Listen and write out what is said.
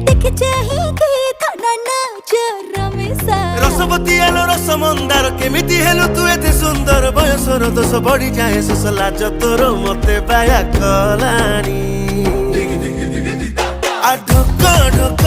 দেখে চাহিকে থানা না রমেশা রসবতী এলো রসমন্দার কেমিতি হেলু তু এতে সুন্দর বয়সর দোষ বড়ি যায় শোষ লাজ তোর মতে বায়া কলানি ঢোক ঢোক